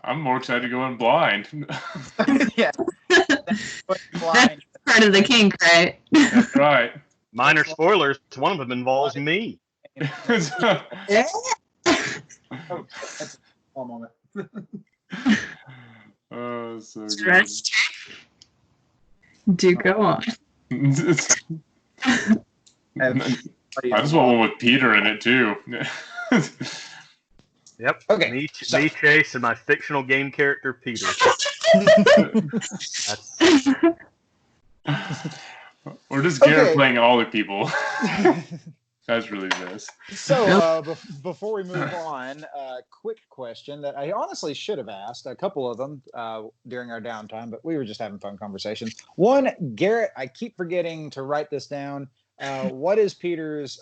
I'm more excited to go in blind. Yeah. That's part of the kink, right? That's right. Minor spoilers. One of them involves me. Oh, that's a small moment. Oh, so good. Stretched. Do go on. I just want one with Peter in it too. Yep. Okay, Me, so- me, Chase, and my fictional game character, Peter. That's, Or just Garrett Okay. playing all the people. That's really this. So before we move on, quick question that I honestly should have asked a couple of them during our downtime, but we were just having fun conversations. One, Garrett, I keep forgetting to write this down. What is Peter's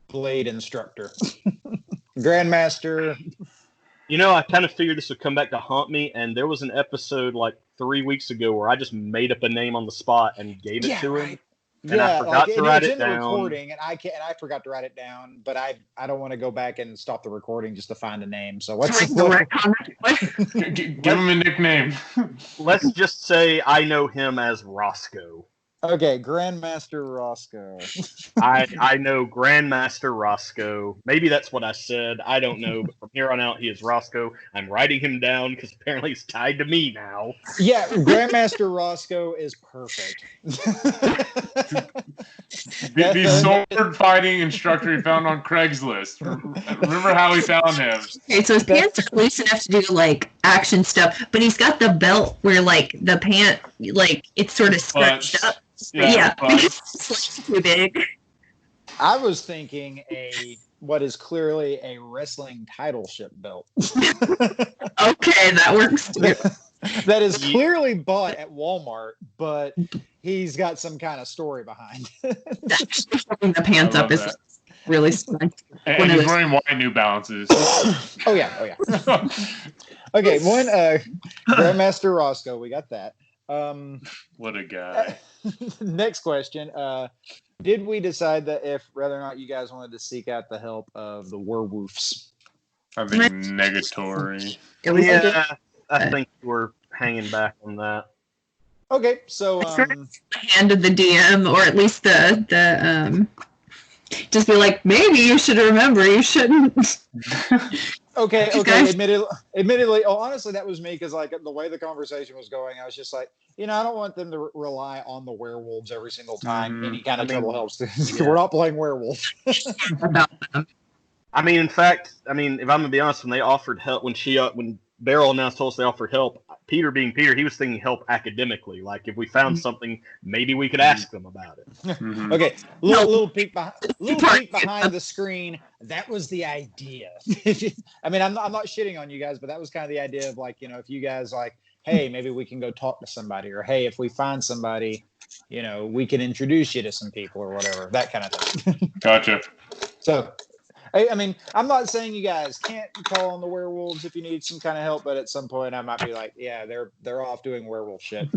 blade instructor? Grandmaster. you know, I kind of figured this would come back to haunt me, and there was an episode like 3 weeks ago where I just made up a name on the spot and gave it to him. And I forgot to write it in the down. recording, and I forgot to write it down, but I don't want to go back and stop the recording just to find a name. So what's Give Give him a nickname. Let's just say I know him as Roscoe. okay, Grandmaster Roscoe. I know Grandmaster Roscoe. Maybe that's what I said. I don't know. But from here on out, he is Roscoe. I'm writing him down because apparently he's tied to me now. Yeah, Grandmaster Roscoe is perfect. The sword fighting instructor he found on Craigslist. Remember how we found him? Okay, so his pants are loose enough to do like action stuff, but he's got the belt where like the pant, like it's sort of scrunched up. Yeah, because it's like too big. I was thinking what is clearly a wrestling titleship belt. Okay, that works too. That is clearly bought at Walmart, but he's got some kind of story behind it. Putting the pants up is really fun. And he's wearing white New Balances. Oh yeah. Okay, one Grandmaster Roscoe, we got that. What a guy. Next question. Did we decide that whether or not you guys wanted to seek out the help of the werewolves? I think negatory. It was I think we're hanging back on that. Okay, so hand of the DM, or at least the just be like, maybe you should remember, you shouldn't. Okay. Guys- Admittedly, honestly, that was me because like the way the conversation was going, I was just like, I don't want them to rely on the werewolves every single time. Any kind of trouble helps. We're not playing werewolves. About them. I mean, in fact, if I'm gonna be honest, when they offered help, when Beryl announced to us they offered help, Peter being Peter, he was thinking help academically. Like if we found something, maybe we could ask them about it. Mhm. Okay, little peek behind the screen. That was the idea. I'm not shitting on you guys, but that was kind of the idea of like, if you guys like, hey, maybe we can go talk to somebody, or hey, if we find somebody, we can introduce you to some people or whatever, that kind of thing. Gotcha. So, I'm not saying you guys can't call on the werewolves if you need some kind of help, but at some point I might be like, yeah, they're off doing werewolf shit.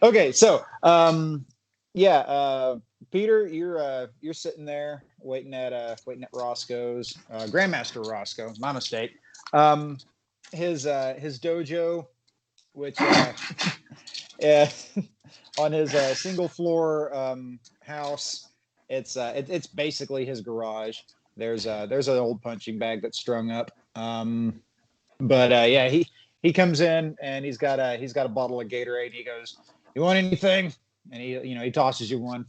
Okay, so Peter, you're sitting there waiting at Roscoe's Grandmaster Roscoe. My mistake. His dojo, which on his single floor house. It's basically his garage. There's an old punching bag that's strung up. He comes in and he's got a bottle of Gatorade. And he goes, "You want anything?" And he tosses you one.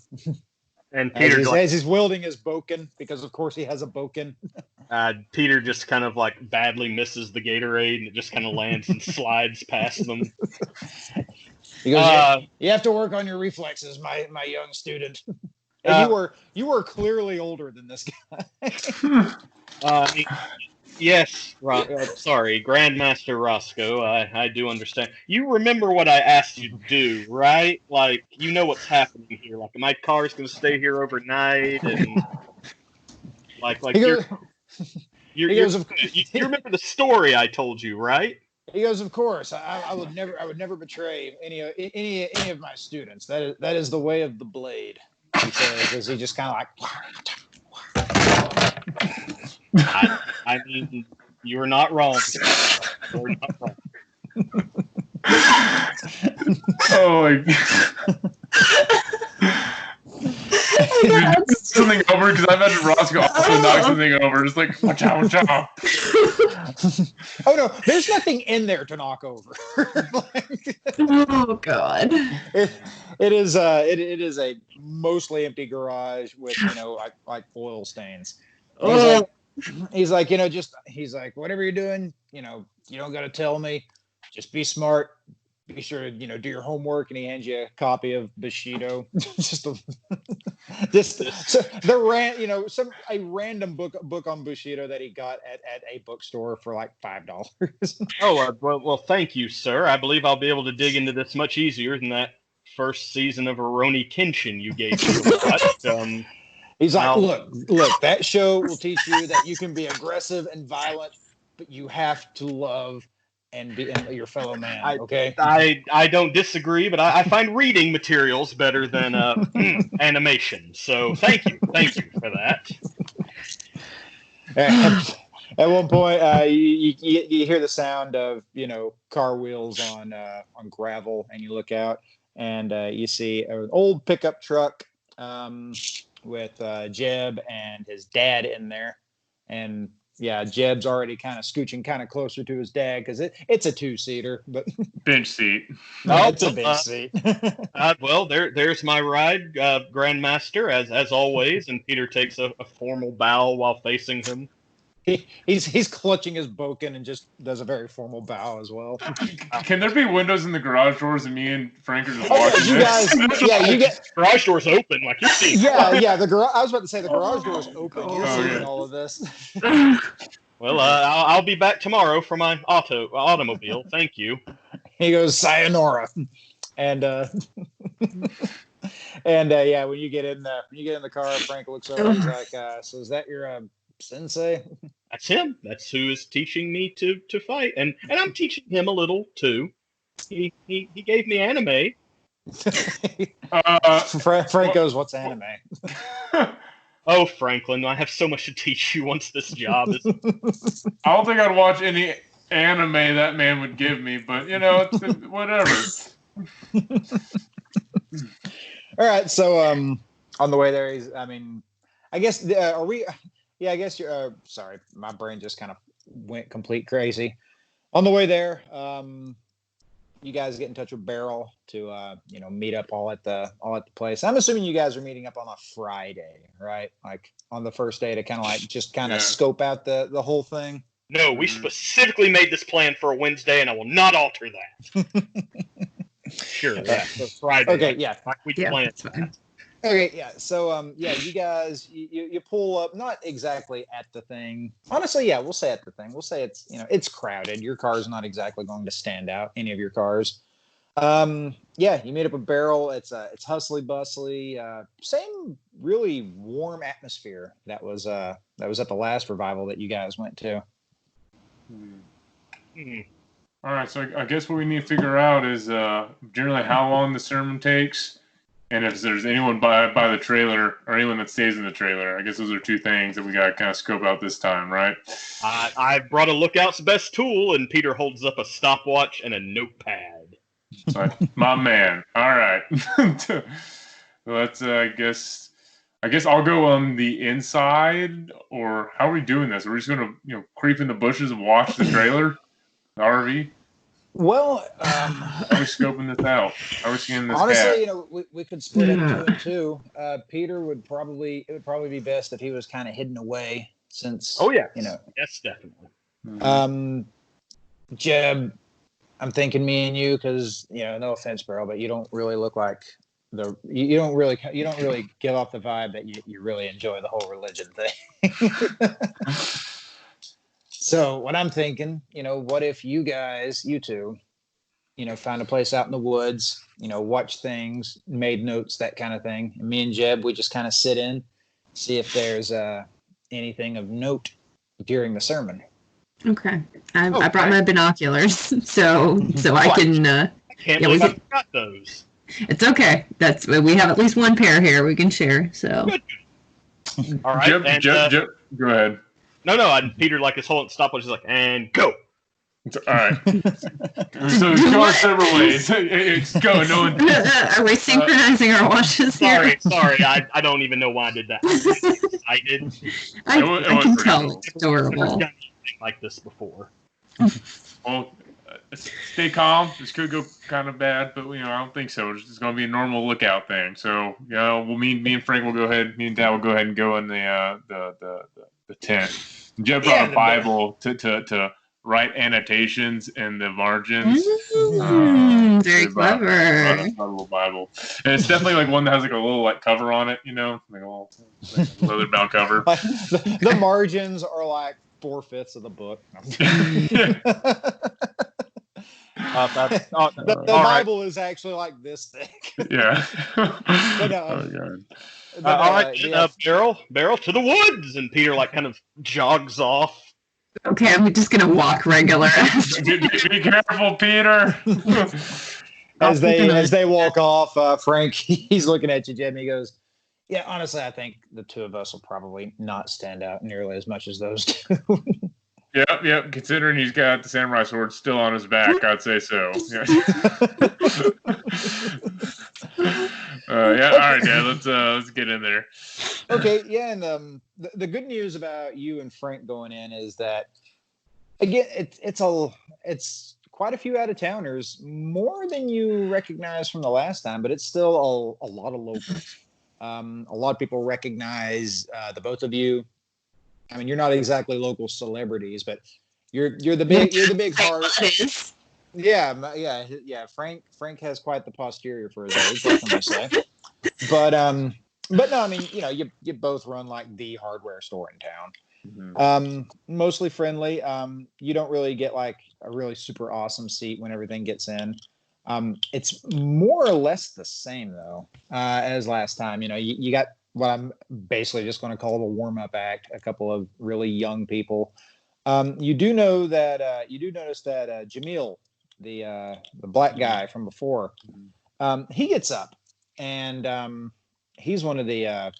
And Peter, as he's wielding his boken, because of course he has a boken. Peter just kind of like badly misses the Gatorade, and it just kind of lands and slides past them. He goes, "You have to work on your reflexes, my young student." And you were clearly older than this guy. Yes, sorry, Grandmaster Roscoe. I do understand. You remember what I asked you to do, right? Like, you know what's happening here. Like, my car's going to stay here overnight, and you remember the story I told you, right? He goes, "Of course, I would never betray any of my students. That is the way of the blade." He says, as he just kind of like. You are not wrong. You're not wrong. Oh my God. Something over because I imagine Roscoe also knock something over. Just like, watch out, watch out. Oh no, there's nothing in there to knock over. Oh God. It is a mostly empty garage with, like oil stains. He's like, he's like, whatever you're doing, you don't got to tell me. Just be smart. Be sure to, do your homework. And he hands you a copy of Bushido. A random book on Bushido that he got at a bookstore for like $5. Oh, well, thank you, sir. I believe I'll be able to dig into this much easier than that first season of Rurouni Kenshin you gave me. He's like, look, that show will teach you that you can be aggressive and violent, but you have to love and be your fellow man. Okay. I don't disagree, but I find reading materials better than animation. So thank you for that. At one point, you hear the sound of car wheels on gravel, and you look out, and you see an old pickup truck with Jeb and his dad in there, and yeah, Jeb's already kind of scooching kind of closer to his dad because it's a 2-seater, but bench seat. No, it's a bench seat. Well, there's my ride, Grandmaster, as always. And Peter takes a formal bow while facing him. He's clutching his boken and just does a very formal bow as well. Can there be windows in the garage doors and me and Frank are just watching you this? guys, you get garage doors open like you're seeing. Yeah. I was about to say the garage doors open. You're seeing all of this. Well, I'll be back tomorrow for my automobile. Thank you. He goes, sayonara, and yeah, when you get in the car, Frank looks over. He's like, "So is that your sensei?" That's him. That's who is teaching me to fight, and I'm teaching him a little too. He gave me anime. Frank goes, "What's anime?" Oh, Franklin, I have so much to teach you once this job is. I don't think I'd watch any anime that man would give me, but whatever. All right, so on the way there, I guess are we? Yeah, I guess you're. Sorry, my brain just kind of went complete crazy. On the way there, you guys get in touch with Beryl to meet up all at the place. I'm assuming you guys are meeting up on a Friday, right? Like on the first day to kind of scope out the whole thing. No, we specifically made this plan for a Wednesday, and I will not alter that. Sure, yeah, for Friday. Okay, yeah, we planned. That's fine. Okay, yeah. So, you guys, you pull up, not exactly at the thing. Honestly, yeah, we'll say at the thing. We'll say it's, it's crowded. Your car's not exactly going to stand out, any of your cars. Yeah, you meet up with Beryl. It's hustly bustly. Same really warm atmosphere that was at the last revival that you guys went to. All right, so I guess what we need to figure out is generally how long the sermon takes. And if there's anyone by the trailer or anyone that stays in the trailer, I guess those are two things that we got to kind of scope out this time, right? I brought a lookout's best tool, and Peter holds up a stopwatch and a notepad. So my man. All right. Let's, I guess I'll go on the inside, or how are we doing this? Are we just going to, creep in the bushes and watch the trailer, the RV? Well, how are we scoping this out? How are we seeing this? Honestly, we could split it 2 and 2. Peter it would probably be best if he was kind of hidden away, since. Oh yeah, yes, definitely. Jeb, I'm thinking me and you, because no offense, Beryl, but you don't really look like you don't really give off the vibe that you really enjoy the whole religion thing. So what I'm thinking, what if you two, found a place out in the woods, watch things, made notes, that kind of thing. And me and Jeb, we just kind of sit in, see if there's anything of note during the sermon. Okay. I brought my binoculars, so I can. I can't believe I forgot those. It's okay. We have at least one pair here we can share. So. All right. Jeb, go ahead. No. And Peter like is holding stopwatch. He's like, and go. All right. So it's going several ways. It's go. No one. Are we synchronizing our watches here? Sorry. I don't even know why I did that. I did. I can tell cool. it's adorable. I've never done anything like this before. Well, stay calm. This could go kind of bad, but I don't think so. It's just going to be a normal lookout thing. So me and Frank will go ahead. Me and Dad will go ahead and go in the tent. Jeff brought a Bible to write annotations in the margins. Very clever. A little Bible, and it's definitely like one that has like a little like cover on it, like a little leather bound cover. The margins are like 4/5 of the book. The Bible is actually like this thick. Yeah. But, oh God. All right, Beryl to the woods, and Peter like kind of jogs off. Okay, I'm just gonna walk regular. Be careful, Peter. As they walk off, Frank, he's looking at you, Jim. He goes, "Yeah, honestly, I think the two of us will probably not stand out nearly as much as those two." Yep. Considering he's got the samurai sword still on his back, I'd say so. Yeah. All right, Dad. Let's get in there. Okay, yeah, and the good news about you and Frank going in is that again, it's quite a few out of towners, more than you recognize from the last time, but it's still a lot of locals. A lot of people recognize the both of you. I mean, you're not exactly local celebrities, but you're the big heart. Yeah. Frank has quite the posterior for his age, what can I say? But no, I mean, you both run like the hardware store in town. Mm-hmm. Mostly friendly. You don't really get like a really super awesome seat when everything gets in. It's more or less the same though as last time. You got what I'm basically just going to call the warm-up act. A couple of really young people. You do notice that Jamil, the black guy from before, he gets up, and he's one of the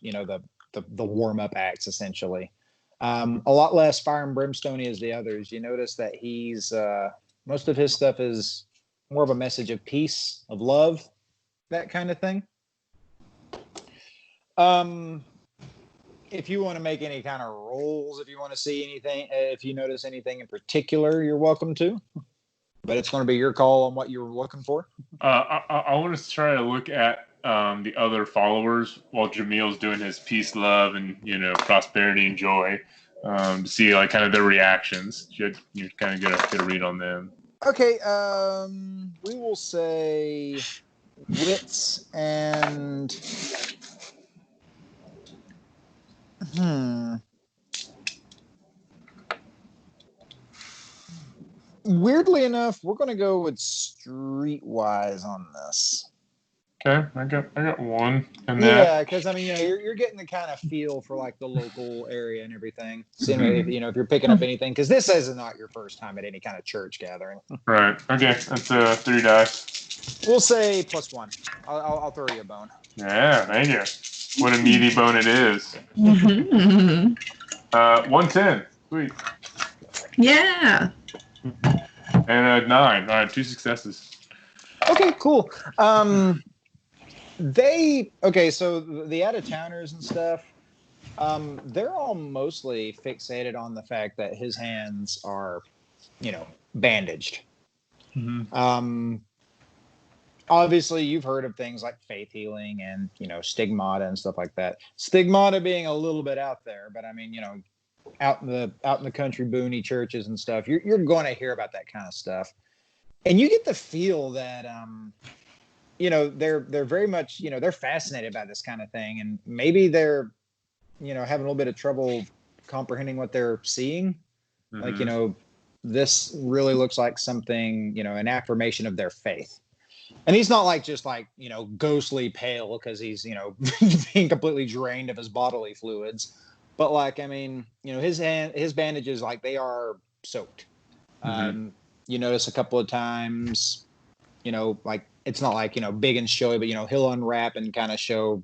warm-up acts essentially. A lot less fire and brimstone-y as the others. You notice that he's most of his stuff is more of a message of peace, of love, that kind of thing. If you want to make any kind of rolls, if you want to see anything, if you notice anything in particular, you're welcome to. But it's going to be your call on what you're looking for. I want to try to look at the other followers while Jamil's doing his peace, love, and prosperity and joy, to see like kind of their reactions. You kind of get a read on them. Okay, we will say wits and weirdly enough, we're going to go with streetwise on this. Okay, I got one. Yeah, because I mean, you're getting the kind of feel for like the local area and everything. Seeing if you're picking up anything, because this is not your first time at any kind of church gathering. Right. Okay, that's 3 dice. We'll say +1. I'll throw you a bone. Yeah, thank you. What a meaty bone it is. 110. Sweet. Yeah. And a 9. All right, 2 successes. Okay, cool. So the out-of-towners and stuff, they're all mostly fixated on the fact that his hands are, bandaged. Mm-hmm. Obviously, you've heard of things like faith healing and, stigmata and stuff like that. Stigmata being a little bit out there, but I mean, out in the country boony churches and stuff, you're going to hear about that kind of stuff. And you get the feel that, they're very much, they're fascinated by this kind of thing. And maybe they're, having a little bit of trouble comprehending what they're seeing. Mm-hmm. Like, this really looks like something, an affirmation of their faith. And he's not like just like, ghostly pale because he's, being completely drained of his bodily fluids. But like, I mean, his bandages, like they are soaked. Mm-hmm. You notice a couple of times, like it's not like, big and showy, but, he'll unwrap and kind of show,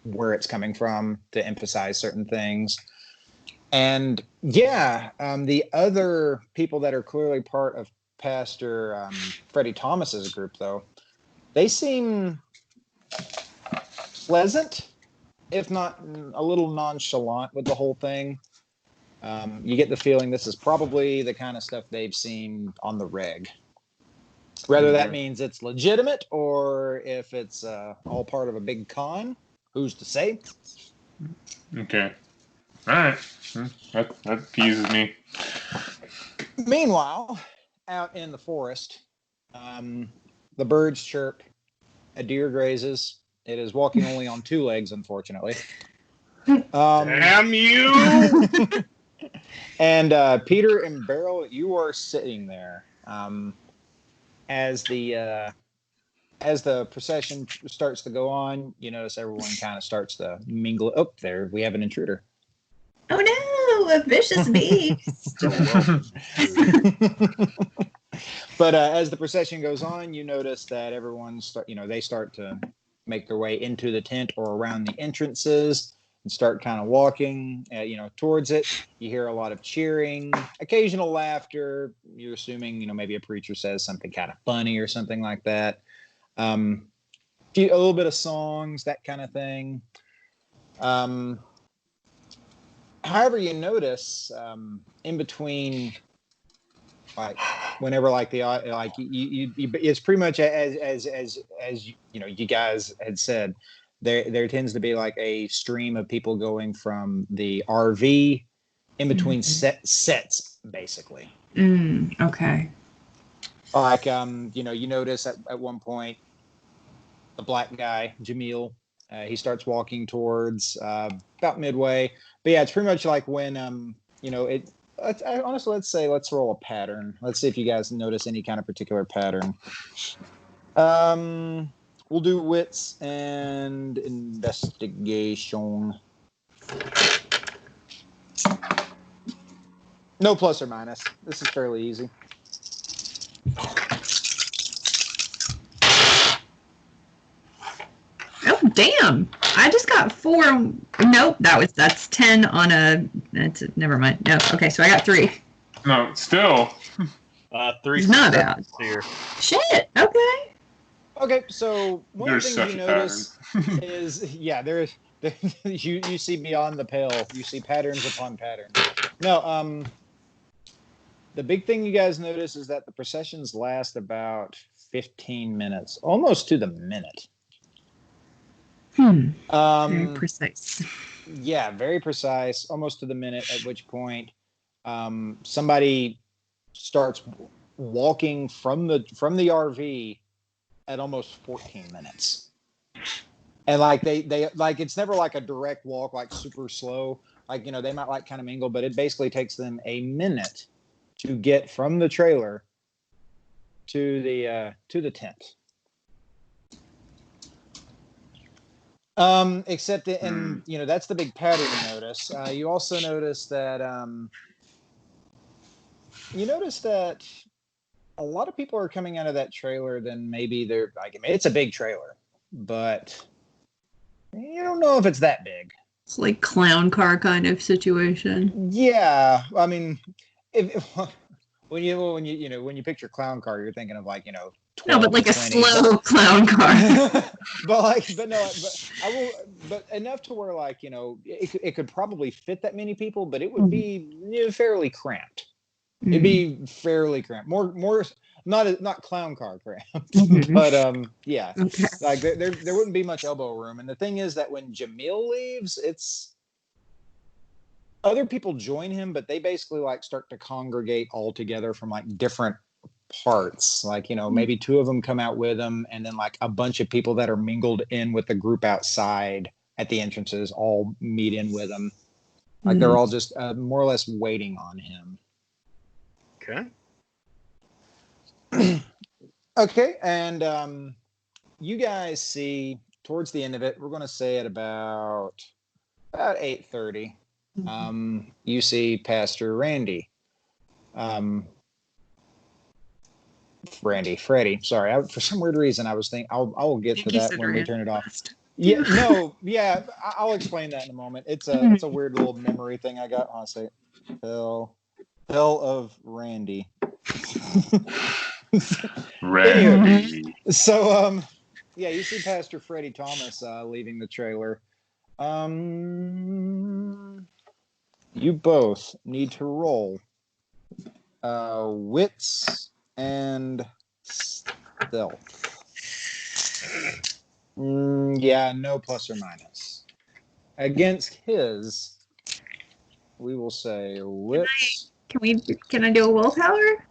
where it's coming from to emphasize certain things. And the other people that are clearly part of Pastor Freddie Thomas's group, though, they seem pleasant, if not a little nonchalant with the whole thing. You get the feeling this is probably the kind of stuff they've seen on the reg. Whether that means it's legitimate or if it's all part of a big con, who's to say? Okay. All right. That appeases me. Meanwhile, out in the forest, the birds chirp, a deer grazes. It is walking only on 2 legs, unfortunately. Damn you! And Peter and Beryl, you are sitting there as the procession starts to go on. You notice everyone kind of starts to mingle. Oh, there we have an intruder. Oh no, a vicious beast. But as the procession goes on, you notice that everyone they start to make their way into the tent or around the entrances and start kind of walking, towards it. You hear a lot of cheering, occasional laughter. You're assuming, maybe a preacher says something kind of funny or something like that. A little bit of songs, that kind of thing. However, you notice in between, like whenever it's pretty much as you guys had said, there tends to be like a stream of people going from the RV in between sets, basically. Okay. Like you notice at one point the black guy Jamil, he starts walking towards about midway. But yeah, it's pretty much like when honestly, let's roll a pattern. Let's see if you guys notice any kind of particular pattern. We'll do wits and investigation. No plus or minus. This is fairly easy. Oh damn! I just got 4. Nope, that's 10 on a. Never mind. No, okay, so I got 3. No, still. 3. It's not bad. Here. Shit. Okay. Okay, so one of the things you notice pattern. is there you see beyond the pale. You see patterns upon patterns. No, the big thing you guys notice is that the processions last about 15 minutes, almost to the minute. Very precise. Yeah, very precise, almost to the minute, at which point somebody starts walking from the RV at almost 14 minutes. And like they like, it's never like a direct walk, like super slow. Like, they might like kind of mingle, but it basically takes them a minute to get from the trailer to the tent. Except that's the big pattern you notice. You also notice that a lot of people are coming out of that trailer. Then maybe they're like, it's a big trailer, but you don't know if it's that big. It's like clown car kind of situation. Yeah, I mean, when you picture clown car, you're thinking of 12 no, but like 20, a slow clown car. but enough to where it could probably fit that many people, but it would be fairly cramped. It'd be fairly cramped. More not clown car cramped, but yeah. Okay. Like there wouldn't be much elbow room. And the thing is that when Jamil leaves, it's other people join him, but they basically start to congregate all together from different parts. Maybe 2 of them come out with him, and then a bunch of people that are mingled in with the group outside at the entrances all meet in with him. They're all just more or less waiting on him. Okay. Okay, and you guys see towards the end of it, we're going to say at about 8:30, you see Pastor Randy. Freddie. Sorry, for some weird reason I was thinking I'll get to that when we turn it off. Yeah, no, yeah, I'll explain that in a moment. It's a weird little memory thing I got. I'll say, Hell of Randy. Randy. So yeah, you see Pastor Freddie Thomas leaving the trailer. You both need to roll wits and stealth. Yeah, no plus or minus. Against his, we will say wits. Can I do a willpower?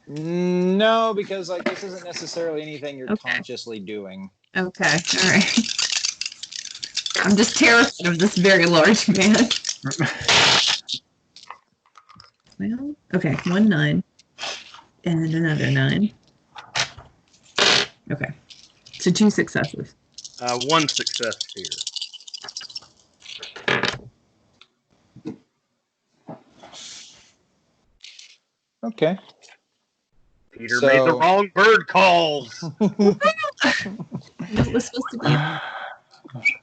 No, because like this isn't necessarily anything you're Okay. consciously doing. Okay, all right. I'm just terrified of this very large man. Well, okay, 1 9 and another 9. Okay, so 2 successes. 1 success here. Okay. Peter made the wrong bird calls. It was supposed to be.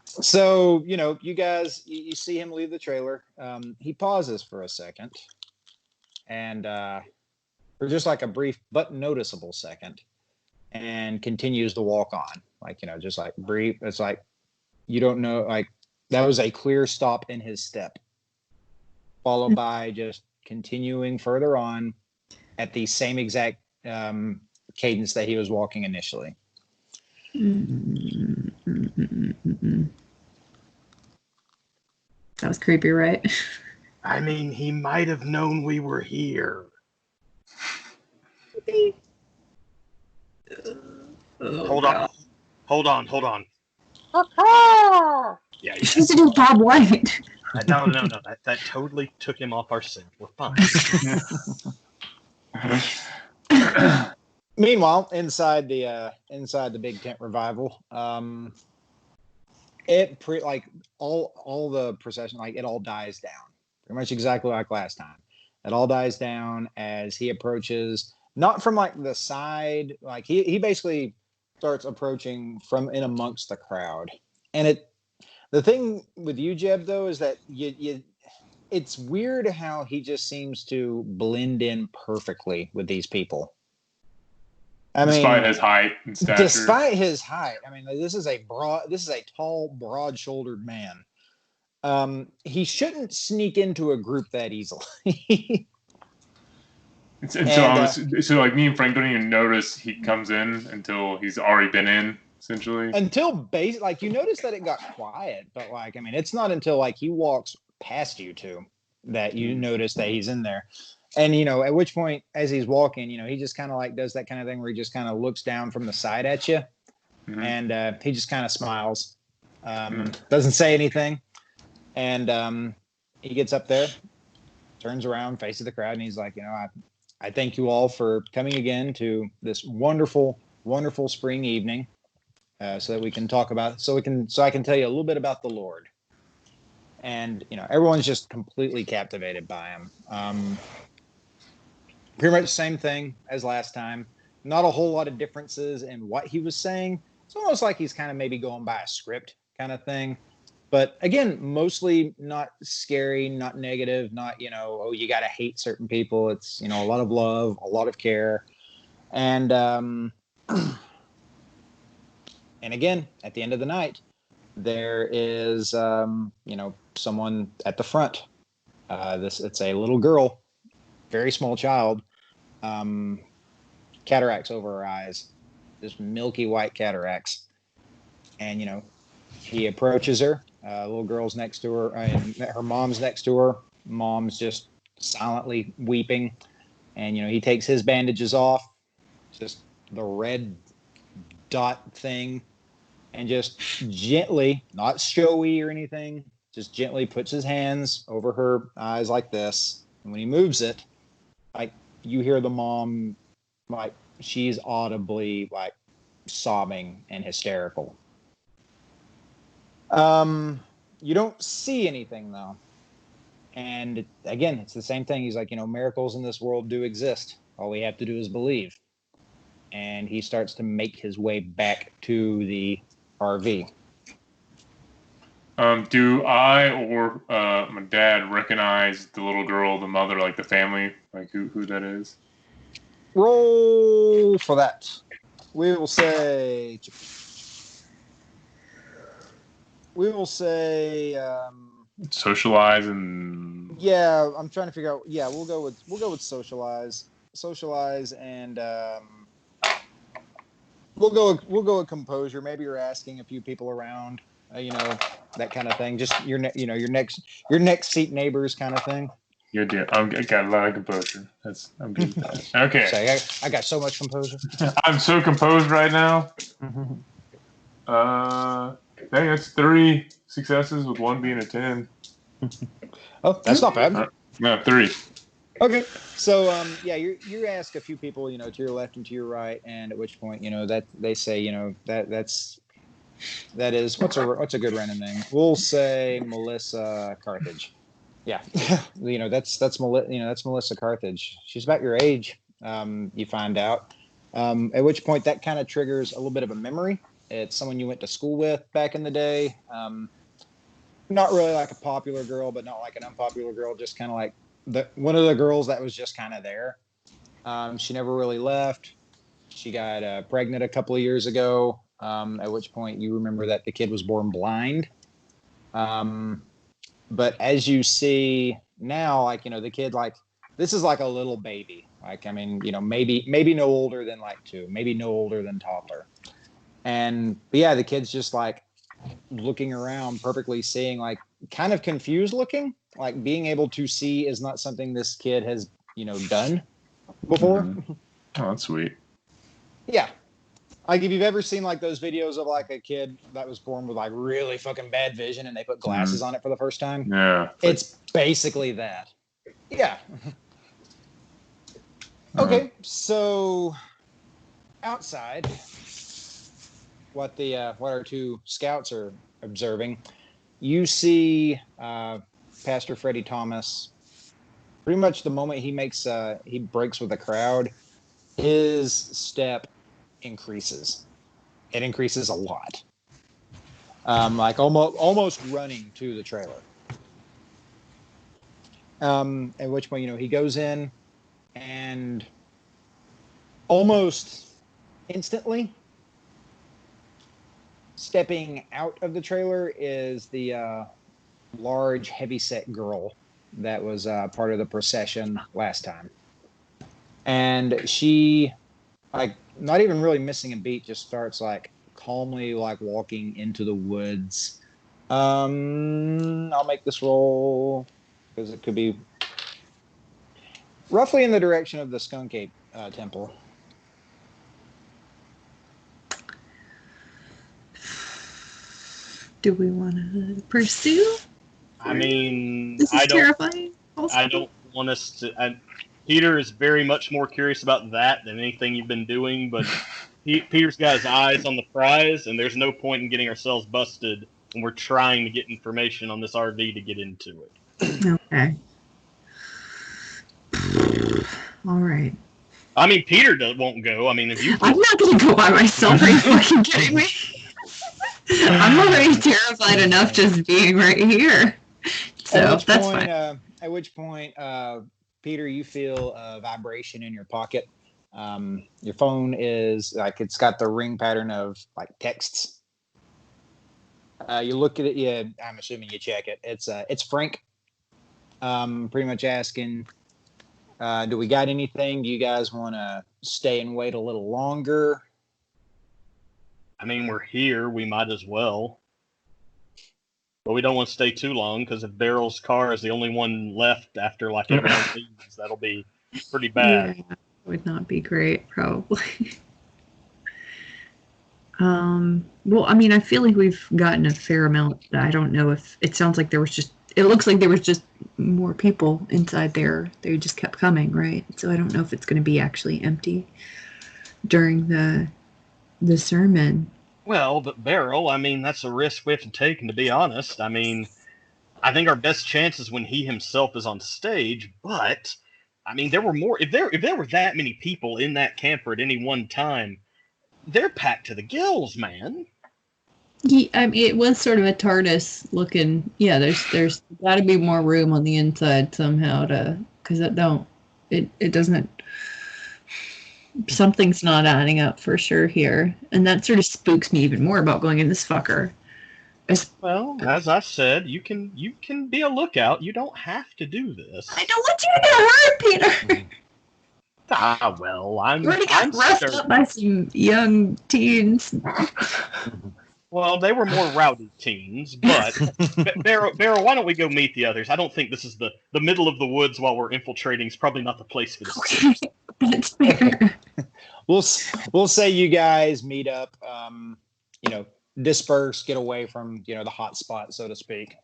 So, you guys, you see him leave the trailer. He pauses for a second and for just like a brief but noticeable second and continues to walk on. Like, just like brief. It's like, you don't know, like that was a clear stop in his step, followed by just continuing further on at the same exact cadence that he was walking initially. That was creepy, right? I mean, he might have known we were here. Hold on. Yeah, You're supposed to do Bob White. no. That totally took him off our scent. We're fine. Meanwhile, inside the big tent revival, all the procession, like it all dies down, pretty much exactly like last time. It all dies down as he approaches, not from like the side, like he basically starts approaching from in amongst the crowd. And the thing with you, Jeb, though, is that it's weird how he just seems to blend in perfectly with these people. Despite his height and stature. Despite his height, I mean, this is a tall, broad-shouldered man. He shouldn't sneak into a group that easily. So like me and Frank don't even notice he comes in until he's already been in, essentially. Until you notice that it got quiet, but like, I mean, it's not until like he walks past you two that you notice that he's in there. And, at which point, as he's walking, he just kind of like does that kind of thing where he just kind of looks down from the side at you. Mm-hmm. And he just kind of smiles, doesn't say anything. And he gets up there, turns around, faces the crowd, and he's like, I thank you all for coming again to this wonderful, wonderful spring evening so that we can talk about, so I can tell you a little bit about the Lord. And, everyone's just completely captivated by him. Pretty much the same thing as last time. Not a whole lot of differences in what he was saying. It's almost like he's kind of maybe going by a script kind of thing. But again, mostly not scary, not negative, not, you got to hate certain people. It's, a lot of love, a lot of care. And and again, at the end of the night, there is, someone at the front. It's a little girl, very small child. Cataracts over her eyes, just milky white cataracts. And, he approaches her. Little girl's next to her, and her mom's next to her. Mom's just silently weeping. And, he takes his bandages off, just the red dot thing, and just gently, not showy or anything, just gently puts his hands over her eyes like this. And when he moves it, like, you hear the mom, like, she's audibly, like, sobbing and hysterical. You don't see anything, though. And again, it's the same thing. He's like, miracles in this world do exist. All we have to do is believe. And he starts to make his way back to the RV. Do I or my dad recognize the little girl, the mother, like the family, like who that is? Roll for that. We will say. Socialize and Yeah, I'm trying to figure out. Yeah, we'll go with socialize, and we'll go with composure. Maybe you're asking a few people around, that kind of thing. Just your next seat neighbors kind of thing. Good deal. I got a lot of composure. I'm good with that. Okay. I got so much composure. I'm so composed right now. I think that's 3 successes with 1 being a 10. Oh, that's not bad. No, 3. Okay, so you ask a few people, to your left and to your right, and at which point, that they say, that is what's a good random name? We'll say Melissa Carthage. Yeah, that's Melissa Carthage. She's about your age. You find out. At which point that kind of triggers a little bit of a memory. It's someone you went to school with back in the day. Not really like a popular girl, but not like an unpopular girl. Just kind of like one of the girls that was just kind of there. She never really left. She got pregnant a couple of years ago. At which point you remember that the kid was born blind. But as you see now, the kid, this is like a little baby. Maybe no older than 2, maybe no older than toddler. But yeah, the kid's just looking around, perfectly seeing, kind of confused looking, being able to see is not something this kid has, done before. Mm-hmm. Oh, that's sweet. Yeah. If you've ever seen those videos of a kid that was born with really fucking bad vision and they put glasses on it for the first time. Yeah. It's basically that. Yeah. Okay. So outside, what our 2 scouts are observing, you see Pastor Freddie Thomas. Pretty much the moment he breaks with the crowd, his step increases. It increases a lot. Almost running to the trailer. At which point, he goes in, and almost instantly, stepping out of the trailer is the large, heavyset girl that was part of the procession last time. And she, not even really missing a beat, just starts calmly walking into the woods. I'll make this roll because it could be roughly in the direction of the Skunk Ape temple. Do we want to pursue? I mean, This is terrifying. I don't want us to. Peter is very much more curious about that than anything you've been doing, but Peter's got his eyes on the prize, and there's no point in getting ourselves busted when we're trying to get information on this RV to get into it. Okay. All right. I mean, Peter won't go. I mean, if you... I'm not going to go by myself. Are you fucking kidding me? I'm already terrified enough just being right here. So that's fine. At which point, Peter, you feel a vibration in your pocket. Your phone is it's got the ring pattern of texts. You look at it. Yeah, I'm assuming you check it. It's Frank. Pretty much asking, do we got anything? Do you guys want to stay and wait a little longer? I mean, we're here. We might as well. But we don't want to stay too long, because if Beryl's car is the only one left after everyone leaves, that'll be pretty bad. Yeah, would not be great, probably. Well, I mean, I feel like we've gotten a fair amount. I don't know if it sounds like it looks like there was just more people inside there. They just kept coming, right? So I don't know if it's going to be actually empty during the sermon. Well, but Beryl, I mean, that's a risk we have to take, and to be honest, I mean, I think our best chance is when he himself is on stage, but, I mean, there were more, if there were that many people in that camper at any one time, they're packed to the gills, man. I mean, it was sort of a TARDIS looking. Yeah, there's got to be more room on the inside somehow because it doesn't. Something's not adding up for sure here, and that sort of spooks me even more about going in this fucker. Well, as I said, you can be a lookout. You don't have to do this. I don't want you to get hurt, Peter. Well, I'm. You already got roughed up by some young teens. Well, they were more rowdy teens, but Beryl, why don't we go meet the others? I don't think this is the middle of the woods while we're infiltrating. Is probably not the place for this. Okay, that's fair. We'll say you guys meet up. Disperse, get away from the hot spot, so to speak.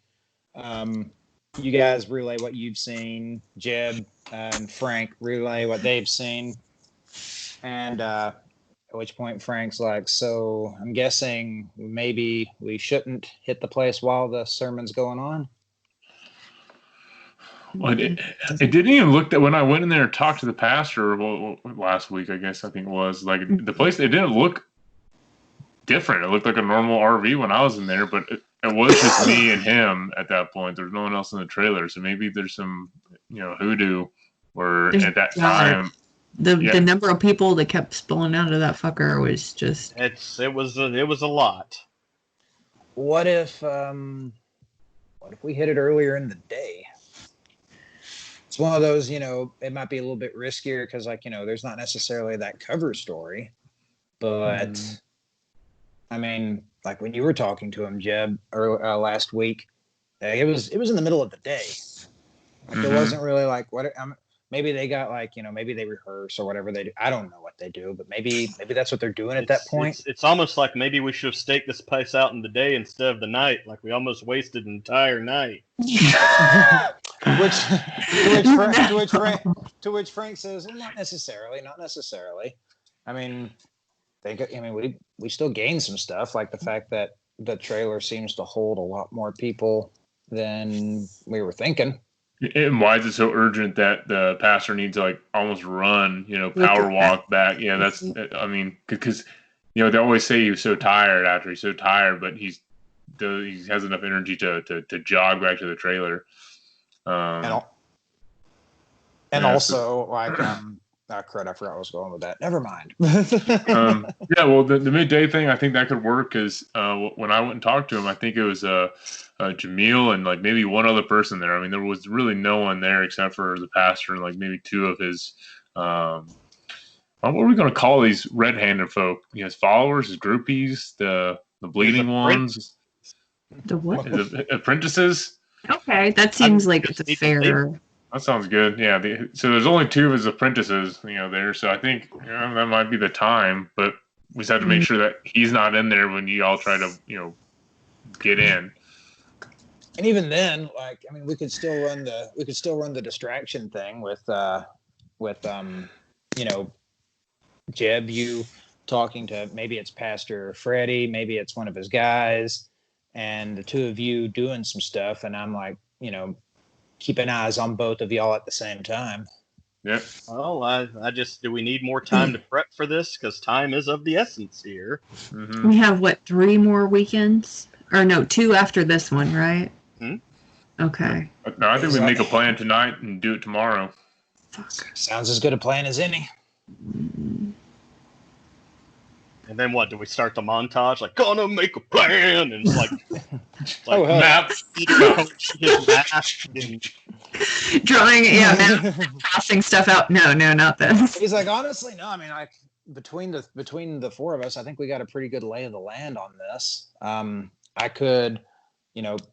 You guys relay what you've seen. Jeb and Frank relay what they've seen, and at which point Frank's like, "So I'm guessing maybe we shouldn't hit the place while the sermon's going on." Well, it didn't even look that when I went in there and talked to the pastor last week. I think it was like the place. It didn't look different. It looked like a normal RV when I was in there, but it was just me and him at that point. There's no one else in the trailer, so maybe there's some hoodoo. Or at that time, the number of people that kept spilling out of that fucker was just. It was a lot. What if we hit it earlier in the day? It's one of those, it might be a little bit riskier because, there's not necessarily that cover story, but I mean, like when you were talking to him, Jeb, last week, it was in the middle of the day. Like, it wasn't really like what. Maybe they got maybe they rehearse or whatever they do. I don't know what they do, but maybe that's what they're doing at that point. It's almost like maybe we should have staked this place out in the day instead of the night. Like we almost wasted an entire night. To which Frank says, well, not necessarily. I mean, we still gained some stuff, like the fact that the trailer seems to hold a lot more people than we were thinking. And why is it so urgent that the pastor needs to almost run, power walk back? Yeah, that's, I mean, because, they always say he was so tired after he's so tired, but he has enough energy to jog back to the trailer. Also, crud, I forgot I was going with that. Never mind. Well, the midday thing, I think that could work because when I went and talked to him, I think it was Jamil and maybe one other person there. I mean, there was really no one there except for the pastor and maybe two of his. What are we going to call these red-handed folk? His followers, his groupies, the bleeding ones. The what? The apprentices. Okay, that seems like it's a fair. That sounds good. Yeah. So there's only two of his apprentices, there. So I think that might be the time, but we just have to make sure that he's not in there when you all try to, get in. And even then, we could still run the distraction thing with Jeb, you talking to maybe it's Pastor Freddie, maybe it's one of his guys, and the two of you doing some stuff, and I'm keeping eyes on both of y'all at the same time. Yep. Well, I just, do we need more time to prep for this? Because time is of the essence here. We have 3 more weekends? Or no, 2 after this one, right? Okay. No, I think we make a plan tonight and do it tomorrow. Fuck. Sounds as good a plan as any. And then what? Do we start the montage? Gonna make a plan, and map. Drawing, crossing stuff out. No, not this. He's like, honestly, no. I mean, between the four of us, I think we got a pretty good lay of the land on this. I could,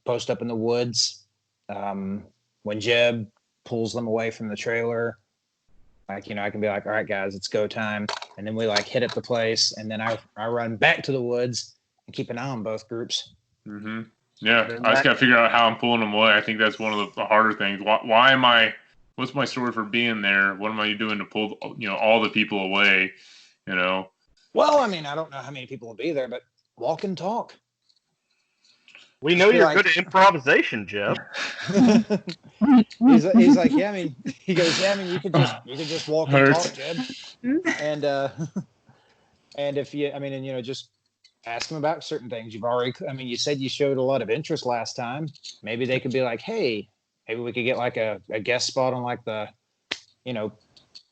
post up in the woods when Jeb pulls them away from the trailer. I can be like, all right, guys, it's go time. And then we hit up the place. And then I run back to the woods and keep an eye on both groups. Mm-hmm. Yeah. I just got to figure out how I'm pulling them away. I think that's one of the harder things. What's my story for being there? What am I doing to pull, all the people away, Well, I mean, I don't know how many people will be there, but walk and talk. We know you're good at improvisation, Jeff. He's like, yeah, I mean, he goes, yeah, I mean, you could just walk and talk, Jeb. And if you, just ask them about certain things. You said you showed a lot of interest last time. Maybe they could be like, hey, maybe we could get like a guest spot on like the,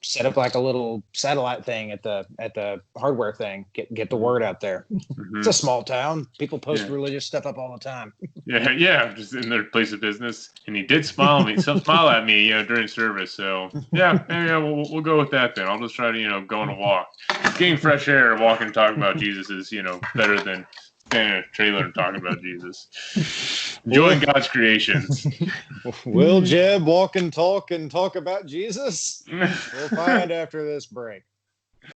set up like a little satellite thing at the hardware thing. Get the word out there. Mm-hmm. It's a small town. People post religious stuff up all the time. Yeah, just in their place of business. And he did smile at me, during service. So yeah, maybe we'll go with that then. I'll just try to, go on a walk. Getting fresh air, walking and talking about Jesus is, better than standing in a trailer and talking about Jesus. Enjoying God's creations. Will Jeb walk and talk about Jesus? We'll find after this break.